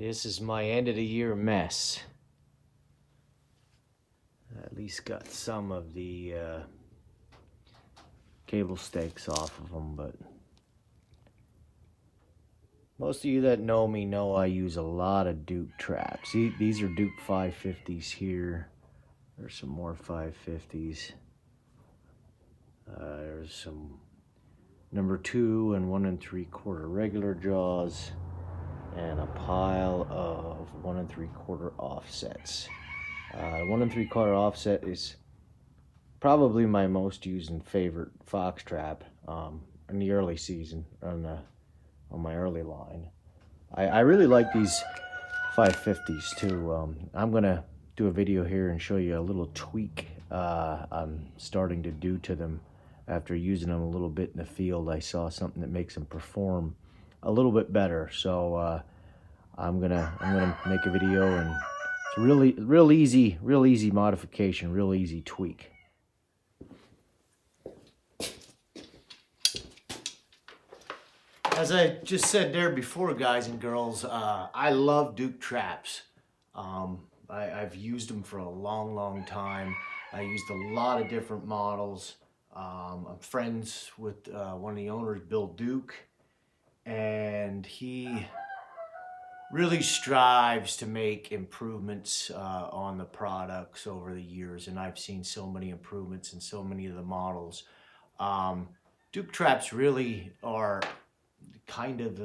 This is my end of the year mess. I at least got some of the cable stakes off of them, but most of you that know me know I use a lot of Duke traps. See, these are Duke 550s here. There's some more 550s. There's some number 2 and 1 3/4 regular jaws, and a pile of 1 3/4 offsets. 1 3/4 offset is probably my most used and favorite fox trap in the early season on my early line. I really like these 550s too. I'm gonna do a video here and show you a little tweak I'm starting to do to them after using them a little bit in the field. I saw something that makes them perform a little bit better, so I'm gonna make a video, and it's real easy modification, real easy tweak. As I just said there before, guys and girls, I love Duke traps. I've used them for a long time. I used a lot of different models. I'm friends with one of the owners, Bill Duke, and he really strives to make improvements on the products over the years, and I've seen so many improvements in so many of the models. Duke traps really are kind of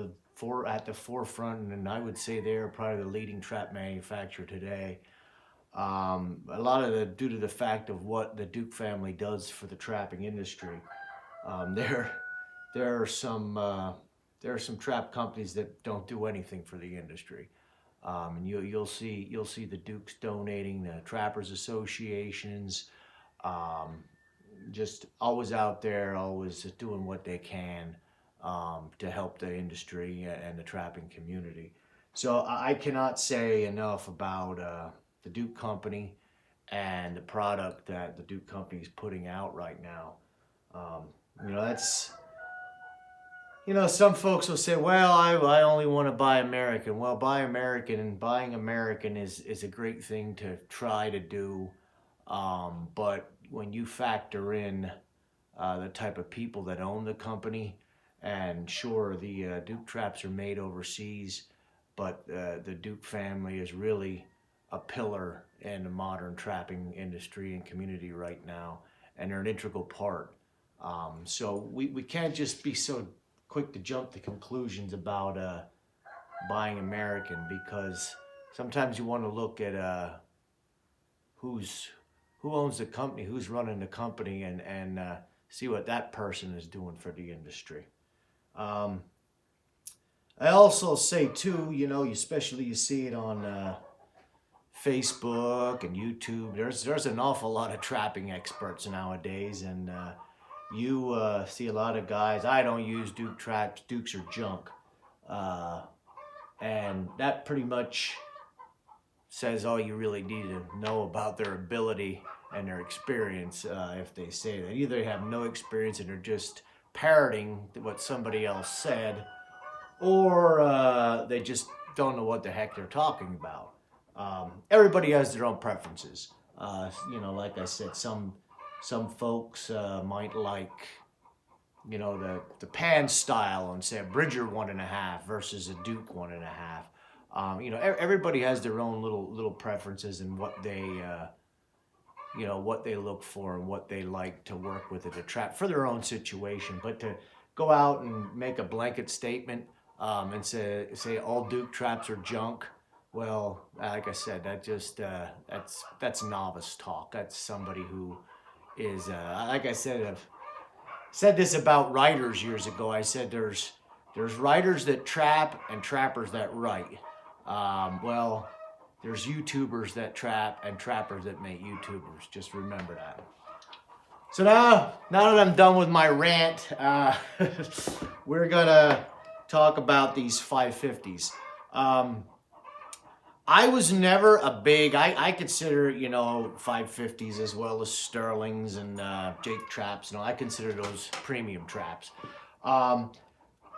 at the forefront, and I would say they're probably the leading trap manufacturer today. A lot of due to the fact of what the Duke family does for the trapping industry. There are some trap companies that don't do anything for the industry, and you'll see the Dukes donating, the trappers associations, just always out there, always doing what they can to help the industry and the trapping community. So I cannot say enough about the Duke Company and the product that the Duke Company is putting out right now. Some folks will say, well, I only want to buy American. Well, buy American, and buying American is a great thing to try to do. But when you factor in the type of people that own the company, and sure, the Duke traps are made overseas, but the Duke family is really a pillar in the modern trapping industry and community right now, and they're an integral part. So we can't just be so quick to jump to conclusions about buying American, because sometimes you want to look at who owns the company, who's running the company, and see what that person is doing for the industry. I also say too, especially you see it on Facebook and YouTube. There's an awful lot of trapping experts nowadays, and you see a lot of guys. I don't use Duke traps. Dukes are junk, and that pretty much says all you really need to know about their ability and their experience. If they say that, either they have no experience and they're just parroting what somebody else said, or they just don't know what the heck they're talking about. Everybody has their own preferences. Like I said, some folks might like, the pan style and say a Bridger 1.5 versus a Duke 1.5. Everybody has their own little preferences and what they what they look for and what they like to work with at a trap for their own situation. But to go out and make a blanket statement and say all Duke traps are junk, well, like I said, that's novice talk. That's somebody who is like I said, I've said this about writers years ago. I said there's writers that trap and trappers that write. Well, there's YouTubers that trap and trappers that make YouTubers. Just remember that. So now that I'm done with my rant, we're gonna talk about these 550s. I was never a big, I consider, 550s as well as Sterlings and Jake traps, I consider those premium traps.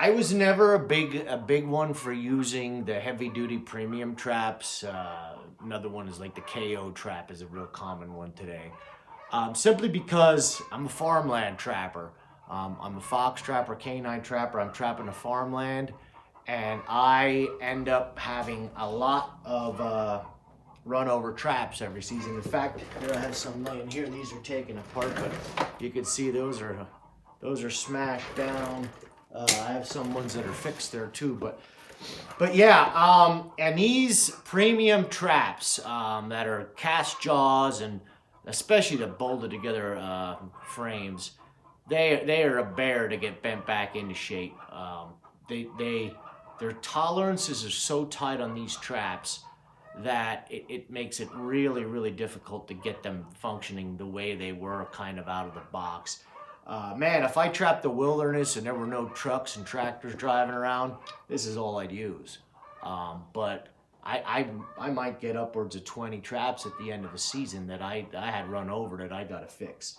I was never a big one for using the heavy duty premium traps. Another one is like the KO trap is a real common one today. Simply because I'm a farmland trapper. I'm a fox trapper, canine trapper. I'm trapping the farmland, and I end up having a lot of run over traps every season. In fact, here I have some laying here. These are taken apart, but you can see those are smashed down. I have some ones that are fixed there too, but yeah, and these premium traps that are cast jaws and especially the bolted together frames, they are a bear to get bent back into shape. Their tolerances are so tight on these traps that it makes it really, really difficult to get them functioning the way they were kind of out of the box. Man, if I trapped the wilderness and there were no trucks and tractors driving around, this is all I'd use. But I might get upwards of 20 traps at the end of the season that I had run over that I got to fix.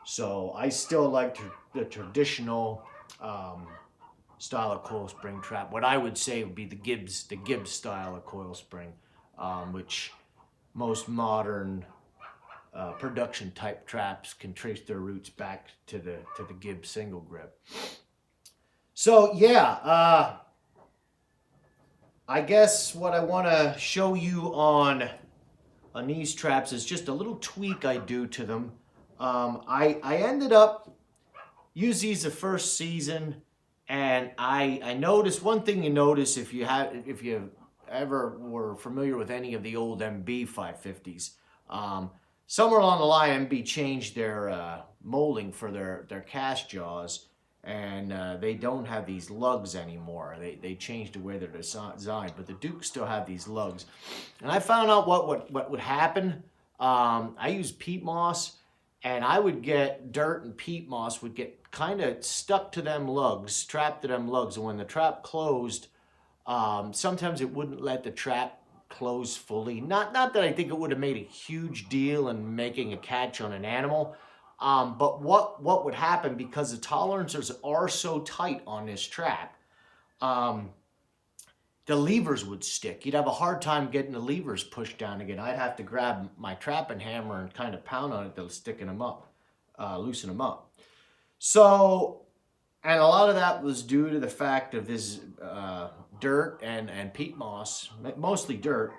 So I still like the traditional style of coil spring trap. What I would say would be the Gibbs style of coil spring, which most modern production type traps can trace their roots back to the Gibbs single grip. So yeah, I guess what I want to show you on these traps is just a little tweak I do to them. I ended up use these the first season, and I noticed one thing. You notice if you ever were familiar with any of the old MB 550s, somewhere along the line MB changed their molding for their cast jaws, and they don't have these lugs anymore. They changed the way they're designed, but the Dukes still have these lugs. And I found out what would happen. I use peat moss, and I would get dirt and peat moss would get kind of stuck to them lugs, trapped to them lugs. And when the trap closed, sometimes it wouldn't let the trap close fully. Not that I think it would have made a huge deal in making a catch on an animal. But what would happen, because the tolerances are so tight on this trap, the levers would stick. You'd have a hard time getting the levers pushed down again. I'd have to grab my trapping hammer and kind of pound on it to sticken them up, loosen them up. So, and a lot of that was due to the fact of this dirt and peat moss, mostly dirt,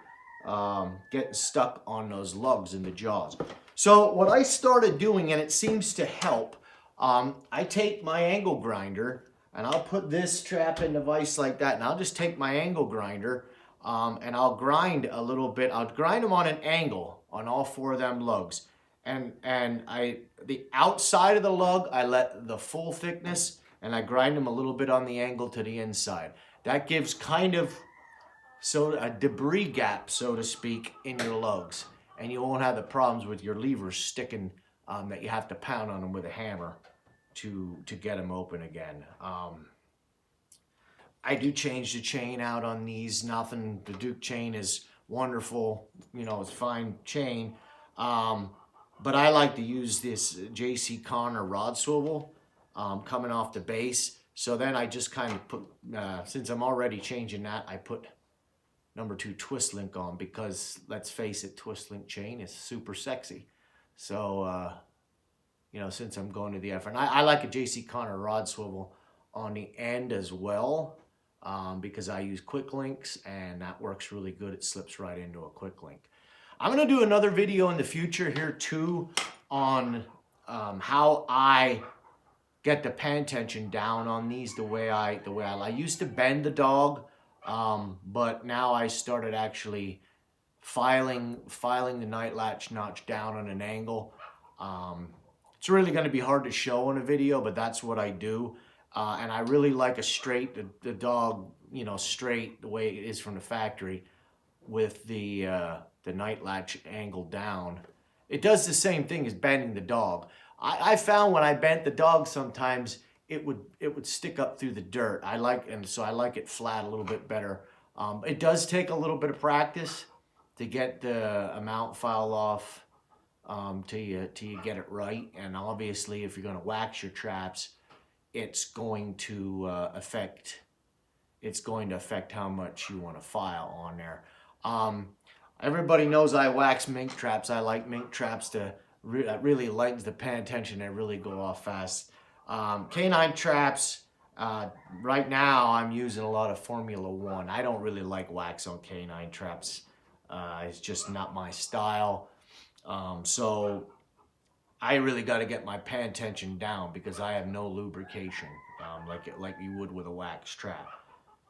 getting stuck on those lugs in the jaws. So what I started doing, and it seems to help, I take my angle grinder and I'll put this trap in the vise like that, and I'll just take my angle grinder and I'll grind a little bit. I'll grind them on an angle on all four of them lugs. And the outside of the lug, I let the full thickness, and I grind them a little bit on the angle to the inside. That gives kind of a debris gap, so to speak, in your lugs, and you won't have the problems with your levers sticking that you have to pound on them with a hammer to get them open again. I do change the chain out on these. Nothing, the Duke chain is wonderful, you know, it's fine chain. But I like to use this J.C. Connor rod swivel coming off the base. So then I just kind of put, since I'm already changing that, I put number 2 twist link on, because let's face it, twist link chain is super sexy. So, you know, since I'm going to the effort, and I like a J.C. Connor rod swivel on the end as well, because I use quick links, and that works really good. It slips right into a quick link. I'm going to do another video in the future here too on how I get the pen tension down on these the way I used to bend the dog, but now I started actually filing the night latch notch down on an angle. It's really going to be hard to show on a video, but that's what I do. And I really like a straight, the dog, you know, straight the way it is from the factory, with the night latch angle down. It does the same thing as bending the dog. I found when I bent the dog, sometimes it would stick up through the dirt. So I like it flat a little bit better. It does take a little bit of practice to get the amount file off till you get it right. And obviously, if you're going to wax your traps, it's going to affect how much you want to file on there. Everybody knows I wax mink traps. I like mink traps to really lightens the pen tension and really go off fast. Canine traps, right now I'm using a lot of Formula 1. I don't really like wax on canine traps. It's just not my style. So I really got to get my pan tension down because I have no lubrication, like you would with a wax trap.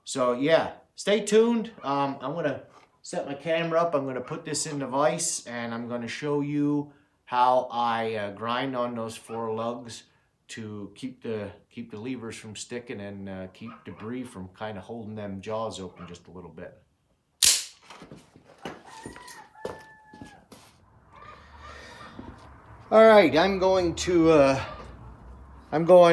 So yeah, stay tuned. I'm gonna set my camera up. I'm gonna put this in the vise, and I'm gonna show you how I grind on those 4 lugs to keep the levers from sticking and keep debris from kind of holding them jaws open just a little bit. All right, I'm going to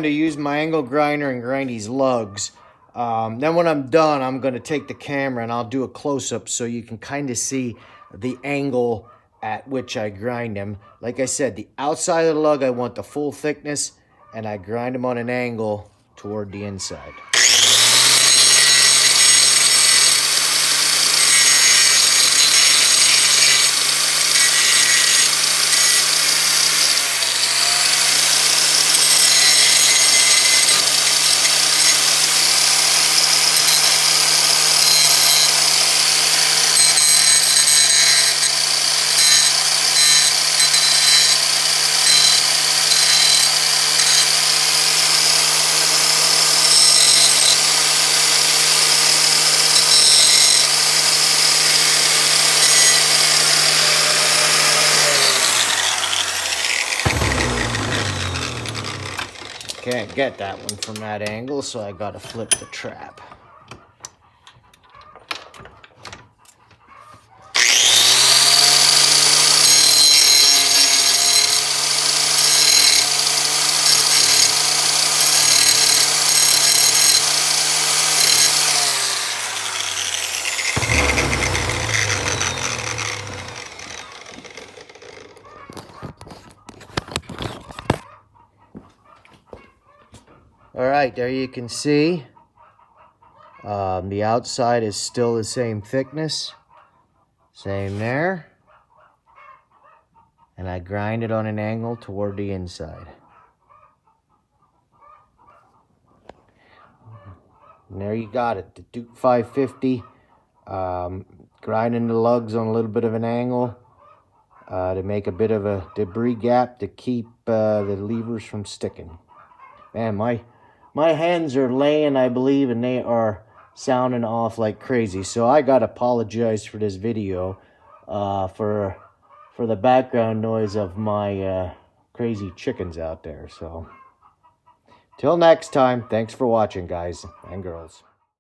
use my angle grinder and grind these lugs. Then when I'm done, I'm going to take the camera and I'll do a close-up so you can kind of see the angle at which I grind them. Like I said, the outside of the lug, I want the full thickness, and I grind them on an angle toward the inside. Can't get that one from that angle, so I gotta flip the trap. All right, there you can see the outside is still the same thickness, same there, and I grind it on an angle toward the inside. And there you got it, the Duke 550, grinding the lugs on a little bit of an angle to make a bit of a debris gap to keep the levers from sticking. Man, my hands are laying, I believe, and they are sounding off like crazy. So I got to apologize for this video, for the background noise of my crazy chickens out there. So till next time, thanks for watching, guys and girls.